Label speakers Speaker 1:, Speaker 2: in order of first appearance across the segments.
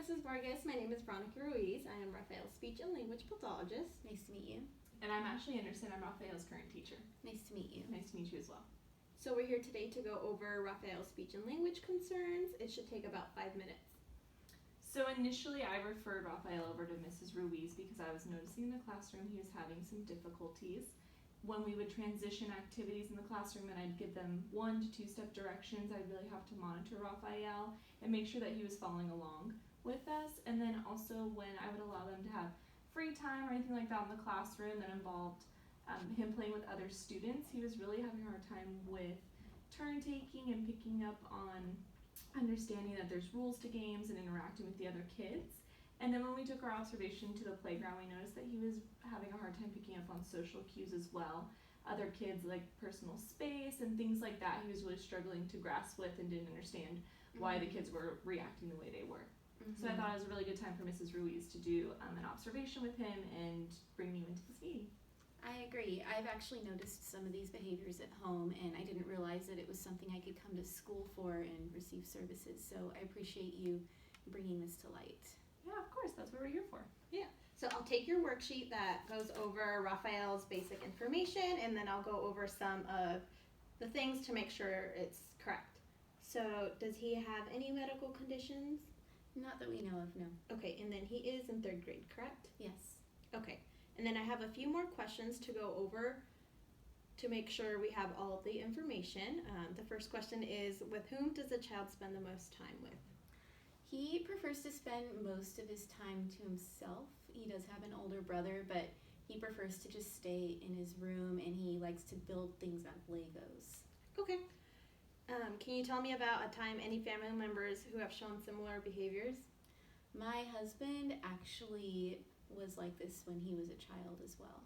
Speaker 1: Mrs. Vargas. My name is Veronica Ruiz. I am Raphael's speech and language pathologist.
Speaker 2: Nice to meet you.
Speaker 3: And I'm Ashley Anderson. I'm Raphael's current teacher.
Speaker 2: Nice to meet you.
Speaker 3: Nice to meet you as well.
Speaker 1: So we're here today to go over Raphael's speech and language concerns. It should take about 5 minutes.
Speaker 3: So initially I referred Raphael over to Mrs. Ruiz because I was noticing in the classroom he was having some difficulties. When we would transition activities in the classroom and I'd give them 1 to 2 step directions, I'd really have to monitor Raphael and make sure that he was following along with us. And then also when I would allow them to have free time or anything like that in the classroom that involved him playing with other students, he was really having a hard time with turn taking and picking up on understanding that there's rules to games and interacting with the other kids. And then when we took our observation to the playground, we noticed that he was having a hard time picking up on social cues as well. Other kids like personal space and things like that he was really struggling to grasp with and didn't understand why the kids were reacting the way they were. So I thought it was a really good time for Mrs. Ruiz to do an observation with him and bring you into this meeting.
Speaker 2: I agree. I've actually noticed some of these behaviors at home, and I didn't realize that it was something I could come to school for and receive services. So I appreciate you bringing this to light.
Speaker 3: Yeah, of course. That's what we're here for.
Speaker 1: Yeah. So I'll take your worksheet that goes over Raphael's basic information, and then I'll go over some of the things to make sure it's correct. So does he have any medical conditions?
Speaker 2: Not that we know of, no.
Speaker 1: Okay, and then he is in 3rd grade, correct?
Speaker 2: Yes.
Speaker 1: Okay, and then I have a few more questions to go over to make sure we have all of the information. The first question is, with whom does the child spend the most time with?
Speaker 2: He prefers to spend most of his time to himself. He does have an older brother, but he prefers to just stay in his room, and he likes to build things out of Legos.
Speaker 1: Okay. Can you tell me about a time any family members who have shown similar behaviors?
Speaker 2: My husband actually was like this when he was a child as well.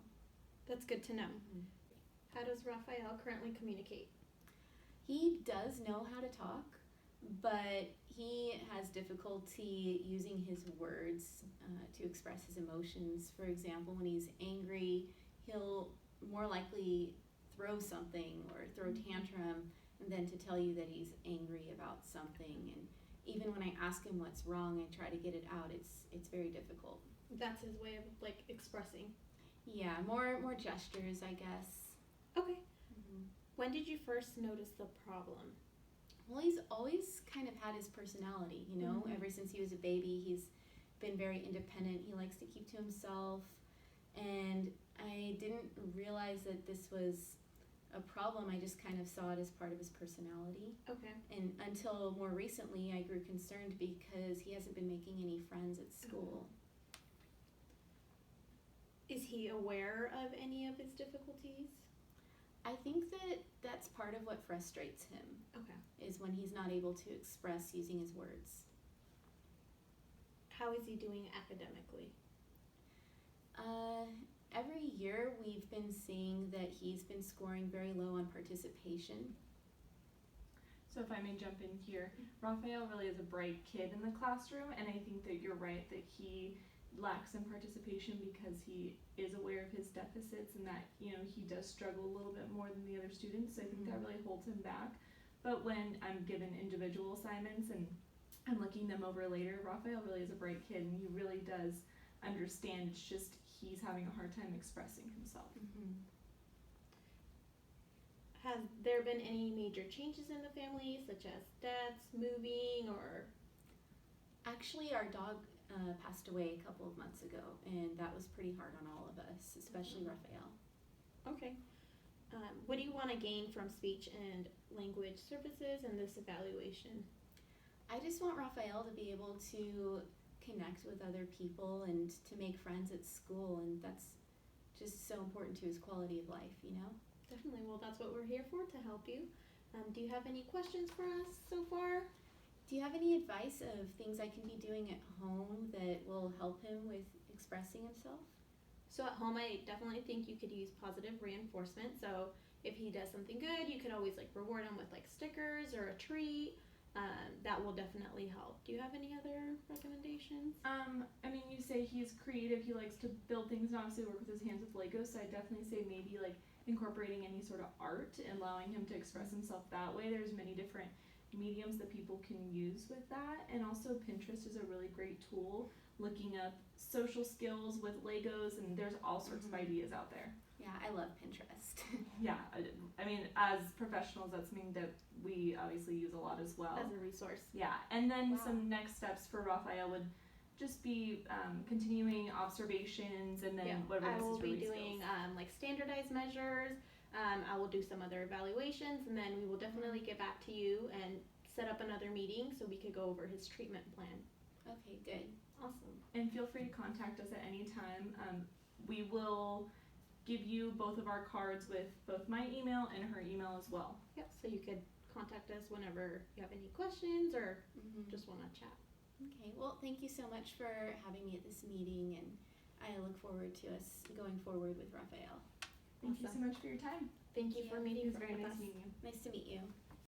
Speaker 1: That's good to know. How does Raphael currently communicate?
Speaker 2: He does know how to talk, but he has difficulty using his words to express his emotions. For example, when he's angry, he'll more likely throw something or throw a tantrum than to tell you that he's angry about something. And even when I ask him what's wrong and try to get it out, it's very difficult.
Speaker 1: That's his way of like expressing.
Speaker 2: Yeah, more gestures, I guess.
Speaker 1: Okay. When did you first notice the problem?
Speaker 2: Well, he's always kind of had his personality, you know. Ever since he was a baby, he's been very independent. He likes to keep to himself. And I didn't realize that this was a problem. I just kind of saw it as part of his personality.
Speaker 1: Okay.
Speaker 2: And until more recently, I grew concerned because he hasn't been making any friends at school.
Speaker 1: Is he aware of any of his difficulties?
Speaker 2: I think that that's part of what frustrates him.
Speaker 1: Okay.
Speaker 2: Is when he's not able to express using his words.
Speaker 1: How is he doing academically?
Speaker 2: Every year we've been seeing that he's been scoring very low on participation.
Speaker 3: So if I may jump in here, Raphael really is a bright kid in the classroom, and I think that you're right that he lacks in participation because he is aware of his deficits and that, you know, he does struggle a little bit more than the other students. So I think that really holds him back. But when I'm given individual assignments and I'm looking them over later, Raphael really is a bright kid and he really does understand. It's just he's having a hard time expressing himself.
Speaker 1: Has there been any major changes in the family, such as deaths, moving, or?
Speaker 2: Actually, our dog passed away a couple of months ago, and that was pretty hard on all of us, especially Raphael.
Speaker 1: Okay. What do you want to gain from speech and language services and this evaluation?
Speaker 2: I just want Raphael to be able to connect with other people and to make friends at school, and that's just so important to his quality of life, you know?
Speaker 1: Definitely. Well, that's what we're here for, to help you. Do you have any questions for us so far?
Speaker 2: Do you have any advice of things I can be doing at home that will help him with expressing himself?
Speaker 1: So at home, I definitely think you could use positive reinforcement. So if he does something good, you could always like reward him with like stickers or a treat. That will definitely help. Do you have any other recommendations?
Speaker 3: I mean, you say he's creative, he likes to build things and obviously work with his hands with Legos, so I'd definitely say maybe like incorporating any sort of art and allowing him to express himself that way. There's many different mediums that people can use with that. And also Pinterest is a really great tool looking up social skills with Legos, and there's all sorts of ideas out there.
Speaker 2: Yeah, I love Pinterest.
Speaker 3: Yeah, I mean, as professionals, that's something that we obviously use a lot as well.
Speaker 1: As a resource.
Speaker 3: Yeah, and then
Speaker 2: Wow.
Speaker 3: some next steps for Raphael would just be continuing observations, and then whatever
Speaker 1: I will
Speaker 3: Mrs.
Speaker 1: be
Speaker 3: Ruiz
Speaker 1: doing
Speaker 3: feels.
Speaker 1: like standardized measures. I will do some other evaluations, and then we will definitely get back to you and set up another meeting so we could go over his treatment plan.
Speaker 2: Okay, good.
Speaker 1: Awesome.
Speaker 3: And feel free to contact us at any time. We will give you both of our cards with both my email and her email as well.
Speaker 1: Yep. So you could contact us whenever you have any questions or
Speaker 2: Mm-hmm.
Speaker 1: just want to chat.
Speaker 2: Okay, well, thank you so much for having me at this meeting, and I look forward to us going forward with Raphael.
Speaker 3: Thank you so
Speaker 1: Awesome.
Speaker 3: much for your time.
Speaker 1: Thank you
Speaker 2: Thank
Speaker 1: for
Speaker 2: you.
Speaker 1: meeting
Speaker 3: It was very
Speaker 1: with
Speaker 3: nice
Speaker 1: us.
Speaker 3: meeting you.
Speaker 2: Nice to meet you.